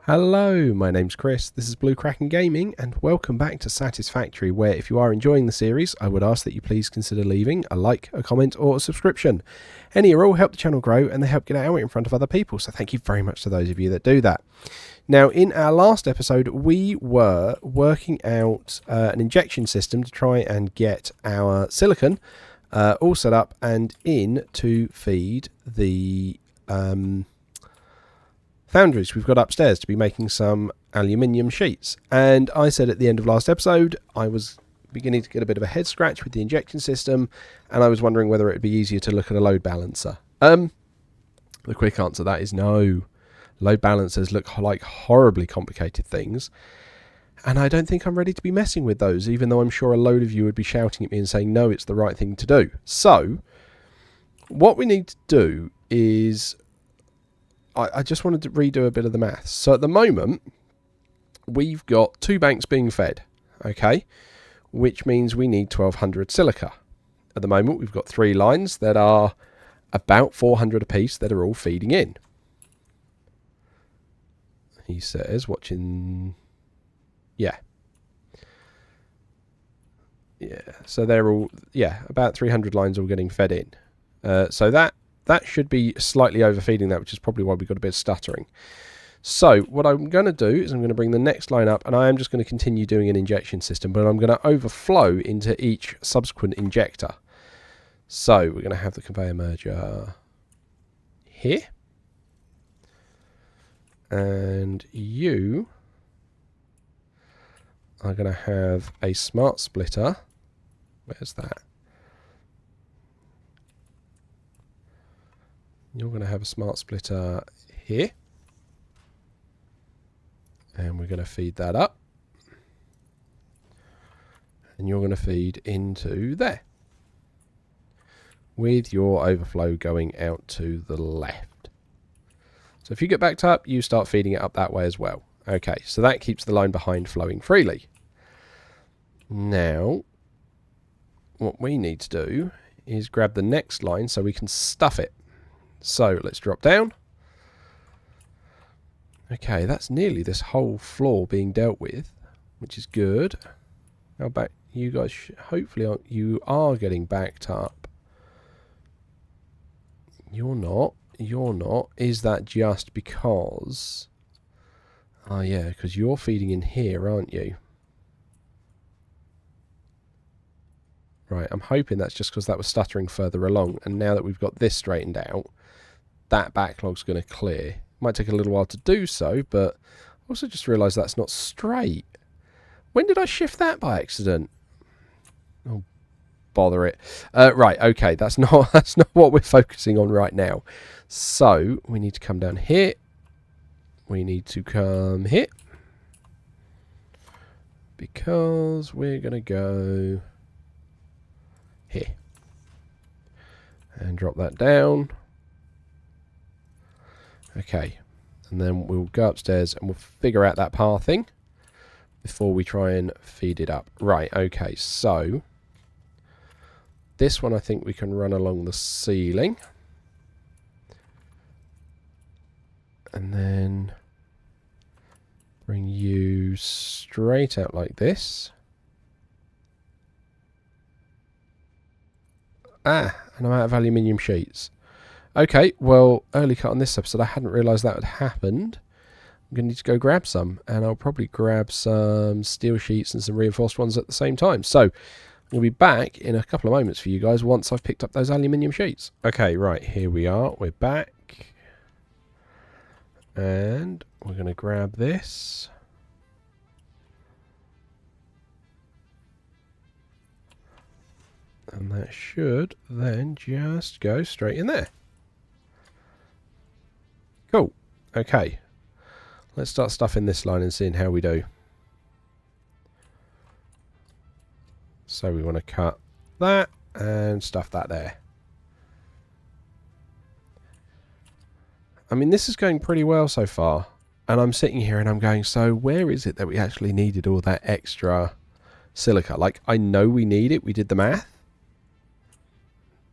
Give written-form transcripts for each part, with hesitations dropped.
Hello, my name's Chris, this is Blue Kraken Gaming, and welcome back to Satisfactory, where if you are enjoying the series, I would ask that you please consider leaving a like, a comment, or a subscription. Any or all help the channel grow, and they help get it out in front of other people, so thank you very much to those of you that do that. Now, in our last episode, we were working out an injection system to try and get our silicon all set up and in to feed the foundries we've got upstairs to be making some aluminium sheets. And I said at the end of last episode I was beginning to get a bit of a head scratch with the injection system, and I was wondering whether it would be easier to look at a load balancer. The quick answer to that is no. Load balancers look like horribly complicated things, and I don't think I'm ready to be messing with those, even though I'm sure a load of you would be shouting at me and saying no, it's the right thing to do. So what we need to do is I just wanted to redo a bit of the maths. So at the moment, we've got 2 banks being fed, okay, which means we need 1200 silica. At the moment, we've got 3 lines that are about 400 apiece that are all feeding in. He says, watching, yeah, so they're all, about 300 lines all getting fed in. So that should be slightly overfeeding that, which is probably why we've got a bit of stuttering. So what I'm going to do is I'm going to bring the next line up, and I am just going to continue doing an injection system, but I'm going to overflow into each subsequent injector. So we're going to have the conveyor merger here. And you are going to have a smart splitter. Where's that? You're going to have a smart splitter here, and we're going to feed that up, and you're going to feed into there with your overflow going out to the left. So if you get backed up, you start feeding it up that way as well. Okay, so that keeps the line behind flowing freely. Now what we need to do is grab the next line so we can stuff it. So let's drop down. Okay, that's nearly this whole floor being dealt with, which is good. How about you guys? Hopefully you are getting backed up. You're not. You're not. Is that just because? Oh yeah, because you're feeding in here, aren't you? Right, I'm hoping that's just because that was stuttering further along, and now that we've got this straightened out, that backlog's going to clear. Might take a little while to do so, but I also just realised that's not straight. When did I shift that by accident? Oh, bother it. Right, okay, that's not what we're focusing on right now. So we need to come down here. We need to come here, because we're going to go here and drop that down. Okay, and then we'll go upstairs and we'll figure out that pathing before we try and feed it up. Right, okay, so this one I think we can run along the ceiling. And then bring you straight out like this. Ah, and I'm out of aluminium sheets. Okay, well, early cut on this episode, I hadn't realised that had happened. I'm going to need to go grab some, and I'll probably grab some steel sheets and some reinforced ones at the same time. So we'll be back in a couple of moments for you guys once I've picked up those aluminium sheets. Okay, right, here we are. We're back. And we're going to grab this. And that should then just go straight in there. Cool. Okay. Let's start stuffing this line and seeing how we do. So we want to cut that and stuff that there. I mean, this is going pretty well so far. And I'm sitting here and I'm going, so where is it that we actually needed all that extra silica? Like, I know we need it. We did the math.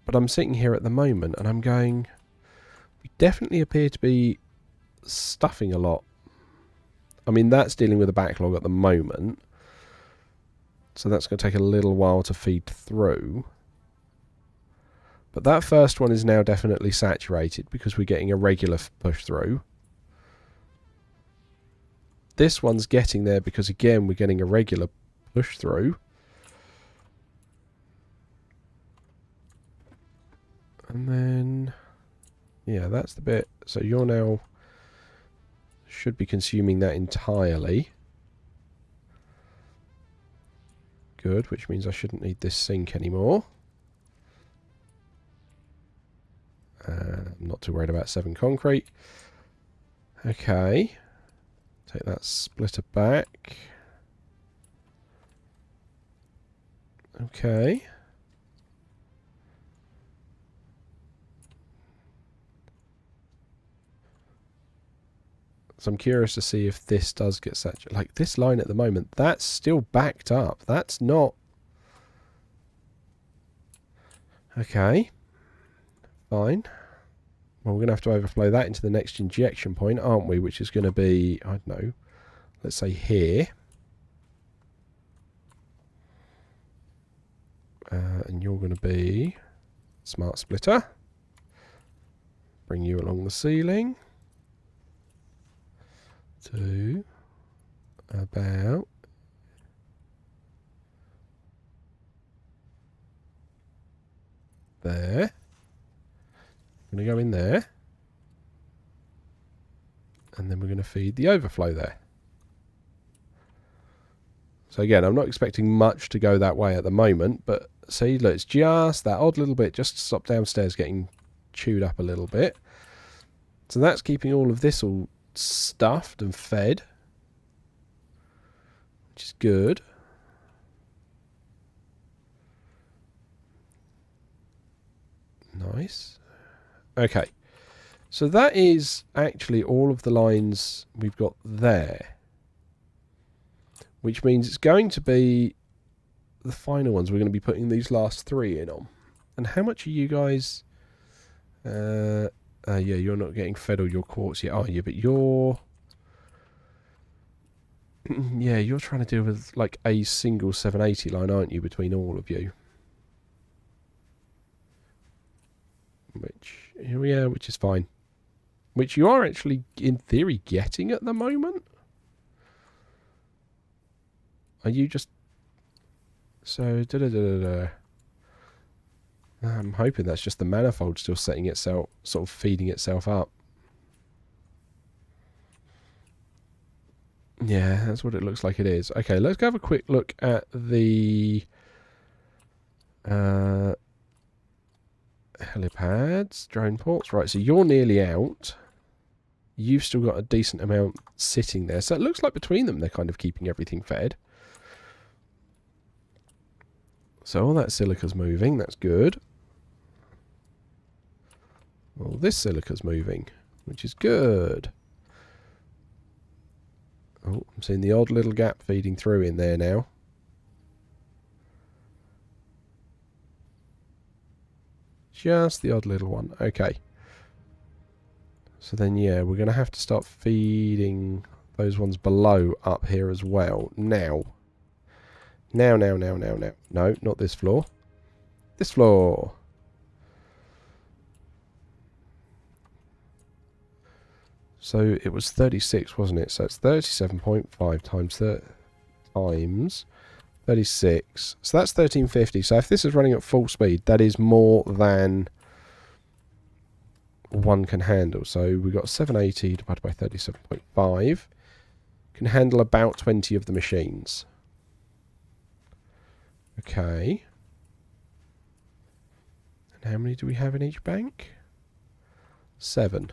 But I'm sitting here at the moment and I'm going, we definitely appear to be stuffing a lot. I mean, that's dealing with a backlog at the moment. So that's going to take a little while to feed through. But that first one is now definitely saturated because we're getting a regular push through. This one's getting there because, again, we're getting a regular push through. And then, yeah, that's the bit. So you're now should be consuming that entirely. Good, which means I shouldn't need this sink anymore. I'm not too worried about 7 concrete. Okay. Take that splitter back. Okay. So I'm curious to see if this does get saturated. Like this line at the moment, that's still backed up. That's not... Okay. Fine. Well, we're going to have to overflow that into the next injection point, aren't we? Which is going to be, I don't know, let's say here. And you're going to be smart splitter. Bring you along the ceiling to about there. I'm going to go in there. And then we're going to feed the overflow there. So again, I'm not expecting much to go that way at the moment, but see, look, it's just that odd little bit just to stop downstairs getting chewed up a little bit. So that's keeping all of this all stuffed and fed, which is good. Nice. Okay. So that is actually all of the lines we've got there. Which means it's going to be the final ones we're going to be putting these last 3 in on. And how much are you guys... yeah, you're not getting fed all your quartz yet, are you? But you're... yeah, you're trying to deal with like a single 780 line, aren't you, between all of you? Which is fine. Which you are actually, in theory, getting at the moment. Are you just... So, I'm hoping that's just the manifold still setting itself, sort of feeding itself up. Yeah, that's what it looks like it is. Okay, let's go have a quick look at the helipads, drone ports. Right, so you're nearly out. You've still got a decent amount sitting there. So it looks like between them they're kind of keeping everything fed. So all that silica's moving, that's good. Well, this silica's moving, which is good. Oh, I'm seeing the odd little gap feeding through in there now. Just the odd little one. Okay. So then, yeah, we're going to have to start feeding those ones below up here as well. Now. Now. No, not this floor. This floor. So it was 36, wasn't it? So it's 37.5 times 36. So that's 1350. So if this is running at full speed, that is more than one can handle. So we've got 780 divided by 37.5. Can handle about 20 of the machines. Okay. And how many do we have in each bank? 7.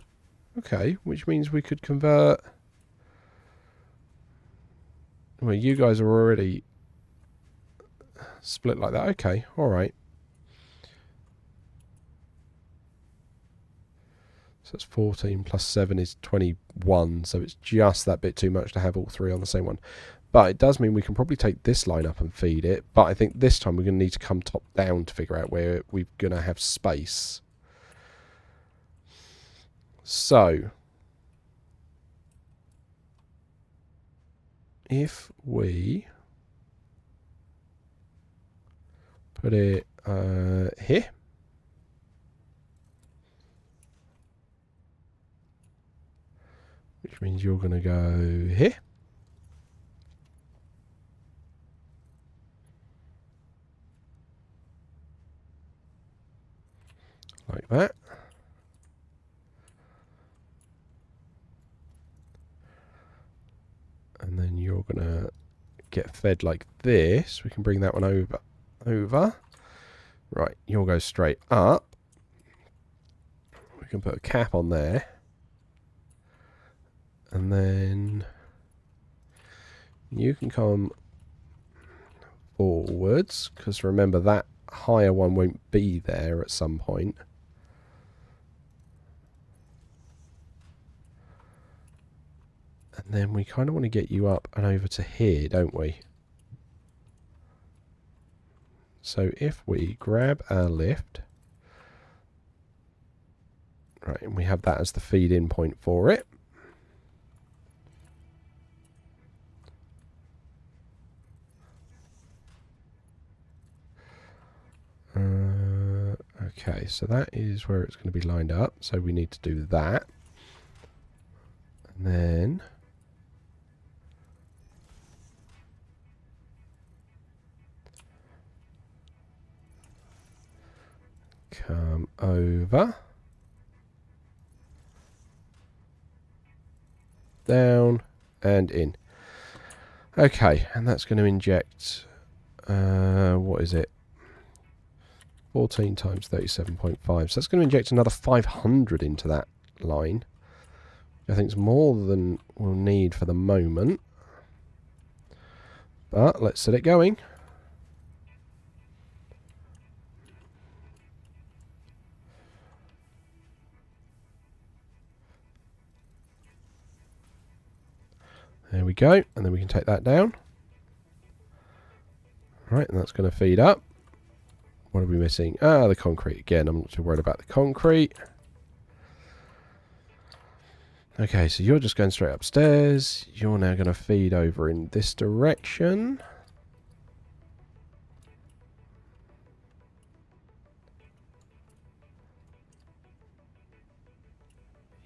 Okay, which means we could convert... Well, you guys are already split like that. Okay, alright. So it's 14 plus 7 is 21. So it's just that bit too much to have all 3 on the same one. But it does mean we can probably take this line up and feed it. But I think this time we're going to need to come top down to figure out where we're going to have space. So... if we put it here, which means you're going to go here. Like that. And then you're going to get fed like this. We can bring that one over. Right, you'll go straight up. We can put a cap on there. And then you can come forwards, because remember that higher one won't be there at some point. And then we kind of want to get you up and over to here, don't we? So if we grab our lift, right, and we have that as the feed-in point for it. Okay, so that is where it's going to be lined up. So we need to do that. And then come over, down, and in. Okay, and that's going to inject, what is it? 14 times 37.5. So that's going to inject another 500 into that line. I think it's more than we'll need for the moment. But let's set it going. There we go, and then we can take that down. Right, and that's going to feed up. What are we missing? Ah, the concrete again. I'm not too worried about the concrete. Okay, so you're just going straight upstairs. You're now going to feed over in this direction.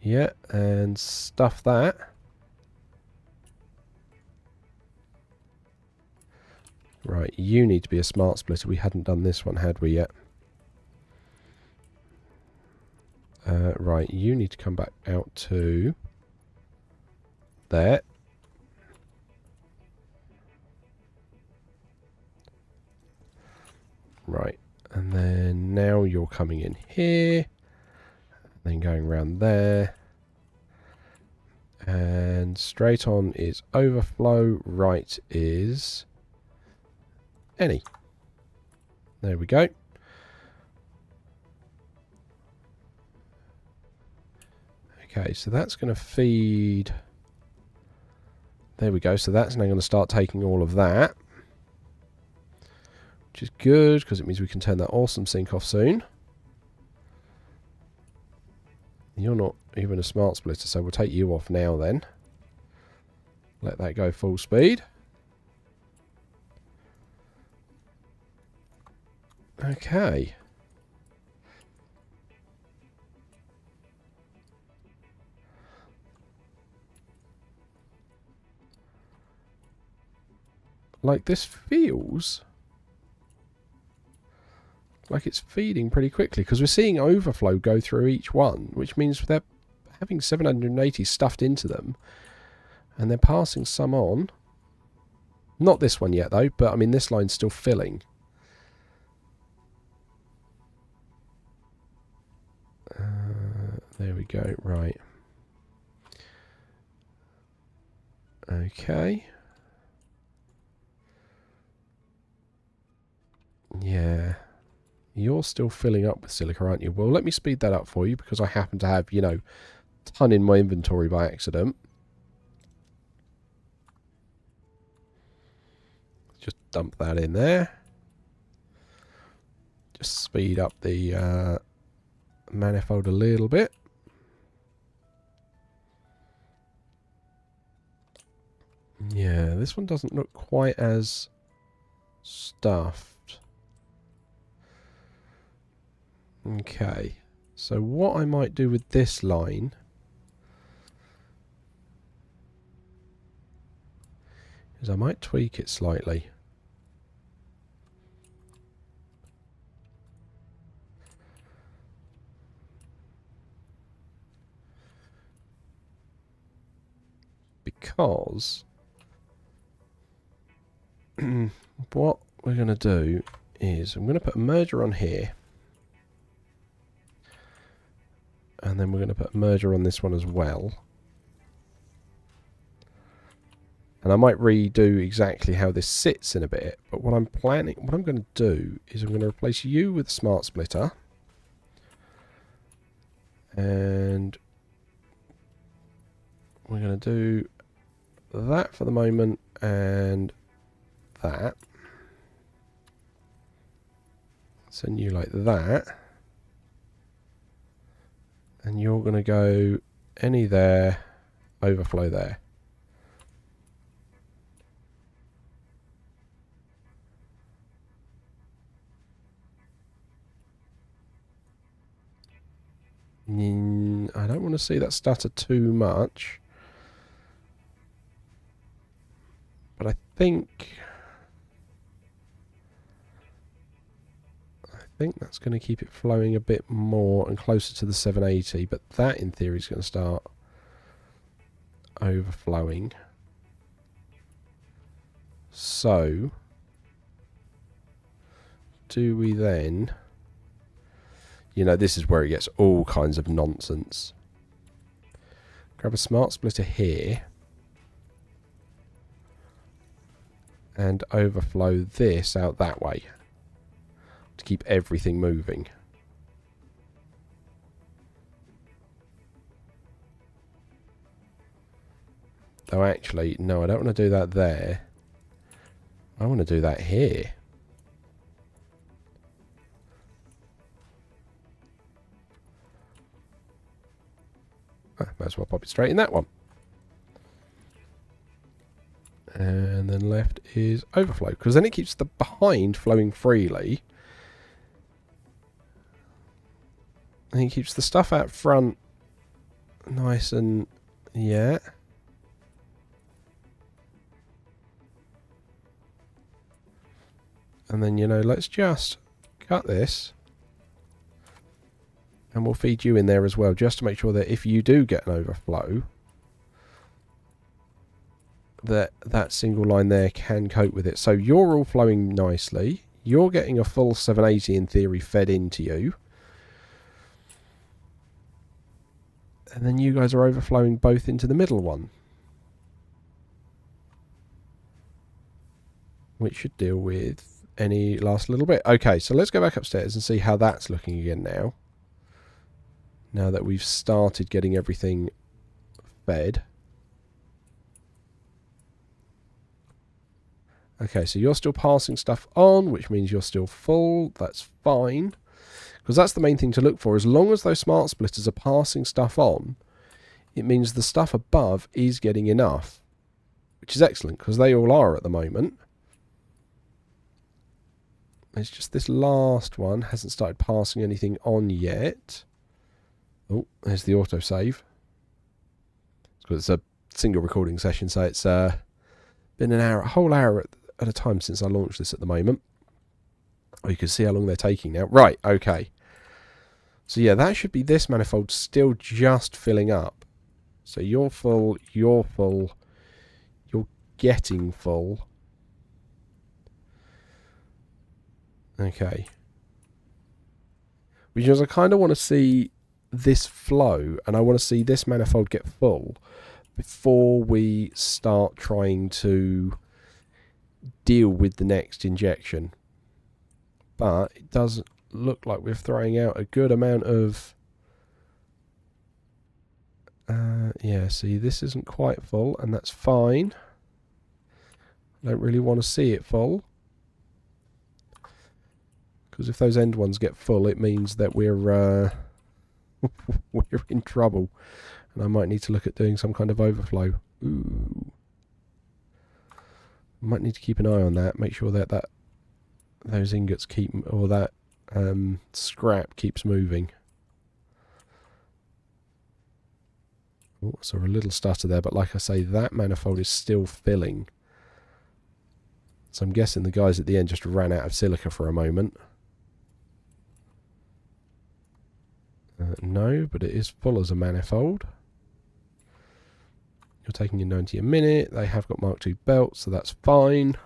Yeah, and stuff that. Right, you need to be a smart splitter. We hadn't done this one, had we yet? Right, you need to come back out to there. Right, and then now you're coming in here, then going around there, and straight on is overflow, right is any. There we go. Okay, so that's going to feed. There we go. So that's now going to start taking all of that, which is good because it means we can turn that awesome sink off soon. You're not even a smart splitter, so we'll take you off now then. Let that go full speed. Okay. Like, this feels like it's feeding pretty quickly because we're seeing overflow go through each one, which means they're having 780 stuffed into them and they're passing some on. Not this one yet though, but I mean this line's still filling. There we go, right. Okay. Yeah. You're still filling up with silica, aren't you? Well, let me speed that up for you because I happen to have, you know, a ton in my inventory by accident. Just dump that in there. Just speed up the manifold a little bit. Yeah, this one doesn't look quite as stuffed. Okay, so what I might do with this line is I might tweak it slightly. Because what we're going to do is I'm going to put a merger on here. And then we're going to put a merger on this one as well. And I might redo exactly how this sits in a bit. But what I'm going to do is I'm going to replace you with a smart splitter. And we're going to do that for the moment and that. Send you like that. And you're going to go any there, overflow there. I don't want to see that stutter too much. But I think that's going to keep it flowing a bit more and closer to the 780, but that in theory is going to start overflowing. So, do we then... You know, this is where it gets all kinds of nonsense. Grab a smart splitter here. And overflow this out that way. To keep everything moving. Though actually, no, I don't want to do that there. I want to do that here. Might as well pop it straight in that one. And then left is overflow, because then it keeps the behind flowing freely. And it keeps the stuff out front nice and... yeah. And then, you know, let's just cut this. And we'll feed you in there as well, just to make sure that if you do get an overflow, that single line there can cope with it. So you're all flowing nicely. You're getting a full 780 in theory fed into you. And then you guys are overflowing both into the middle one. Which should deal with any last little bit. Okay, so let's go back upstairs and see how that's looking again now. Now that we've started getting everything fed. Okay, so you're still passing stuff on, which means you're still full. That's fine. Because that's the main thing to look for. As long as those smart splitters are passing stuff on, it means the stuff above is getting enough. Which is excellent, because they all are at the moment. It's just this last one hasn't started passing anything on yet. Oh, there's the autosave. It's a single recording session, so it's been an hour, a whole hour at a time since I launched this at the moment. Oh, you can see how long they're taking now. Right, okay. So yeah, that should be this manifold still just filling up. So you're full, you're getting full. Okay. Because I kind of want to see this flow, and I want to see this manifold get full before we start trying to deal with the next injection. But it does look like we're throwing out a good amount of yeah, see, this isn't quite full, and that's fine. I don't really want to see it full, because if those end ones get full, it means that we're we're in trouble, and I might need to look at doing some kind of overflow. Ooh. Might need to keep an eye on that. Make sure that those ingots keep, or that scrap keeps moving. Oh, I saw a little stutter there, but like I say, that manifold is still filling. So I'm guessing the guys at the end just ran out of silica for a moment. No, but it is full as a manifold. You're taking your 90 a minute. They have got Mark II belts, so that's fine.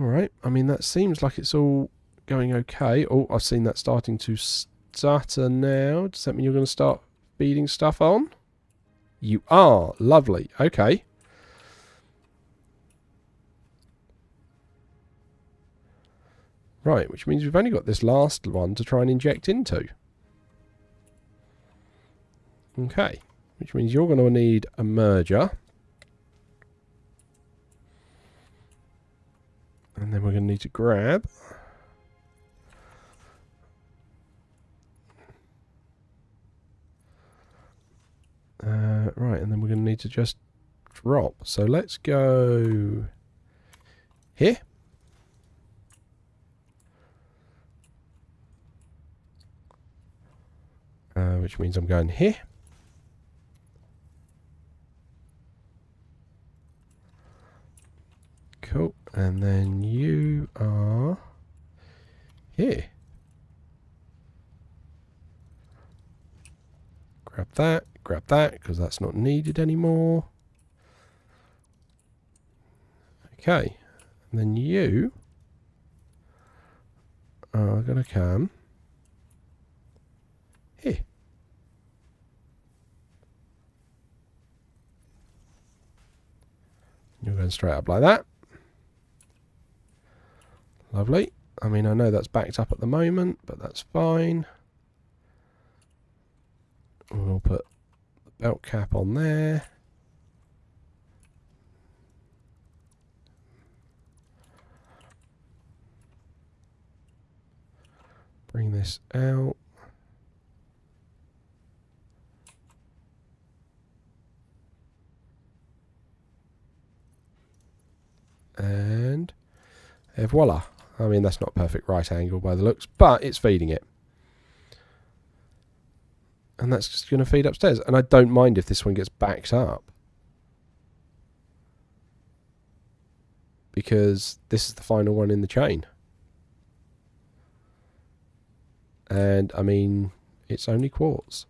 Alright, I mean, that seems like it's all going okay. Oh, I've seen that starting to stutter now. Does that mean you're going to start feeding stuff on? You are. Lovely. Okay. Right, which means we've only got this last one to try and inject into. Okay, which means you're going to need a merger. And then we're going to need to grab right, and then we're going to need to just drop. So let's go here. Which means I'm going here. Cool. And then you are here. Grab that, because that's not needed anymore. Okay. And then you are going to come here. You're going straight up like that. Lovely. I mean, I know that's backed up at the moment, but that's fine. We'll put the belt cap on there. Bring this out. And voila. I mean, that's not a perfect right angle by the looks, but it's feeding it. And that's just going to feed upstairs. And I don't mind if this one gets backed up, because this is the final one in the chain. And, I mean, it's only quartz.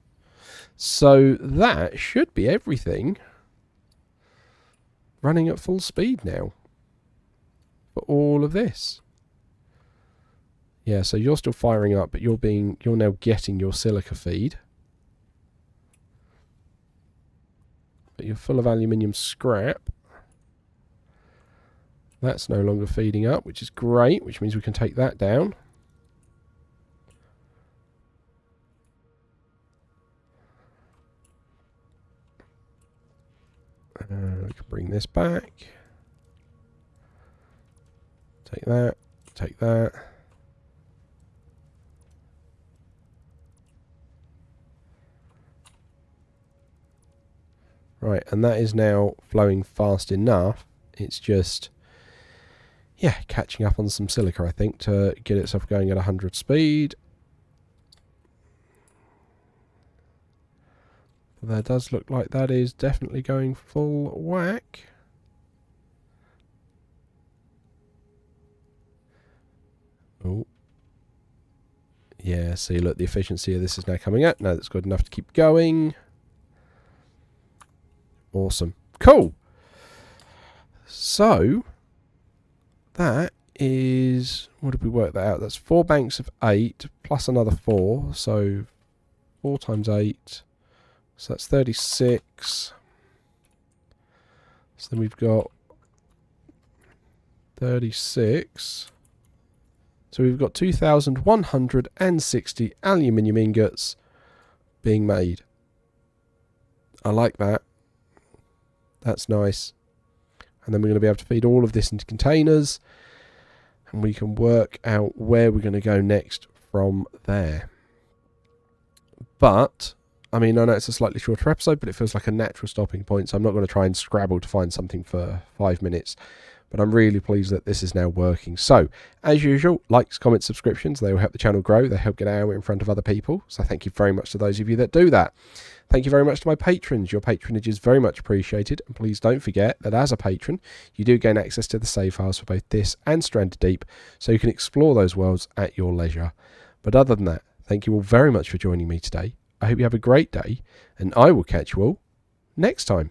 So that should be everything running at full speed now for all of this. Yeah, so you're still firing up, but you're now getting your silica feed. But you're full of aluminium scrap. That's no longer feeding up, which is great, which means we can take that down. We can bring this back. Take that, take that. Right, and that is now flowing fast enough. It's just, yeah, catching up on some silica, I think, to get itself going at 100 speed. That does look like that is definitely going full whack. Oh. Yeah, see, look, the efficiency of this is now coming up. No, that's good enough to keep going. Awesome. Cool. So, that is, what did we work that out? That's 4 banks of 8 plus another 4. So, 4 times 8. So that's 36. So then we've got 36. So we've got 2,160 aluminium ingots being made. I like that. That's nice. And then we're going to be able to feed all of this into containers. And we can work out where we're going to go next from there. But I mean, I know it's a slightly shorter episode, but it feels like a natural stopping point, so I'm not going to try and scrabble to find something for 5 minutes. But I'm really pleased that this is now working. So, as usual, likes, comments, subscriptions, they will help the channel grow. They help get out in front of other people. So thank you very much to those of you that do that. Thank you very much to my patrons. Your patronage is very much appreciated. And please don't forget that as a patron, you do gain access to the save files for both this and Stranded Deep, so you can explore those worlds at your leisure. But other than that, thank you all very much for joining me today. I hope you have a great day, and I will catch you all next time.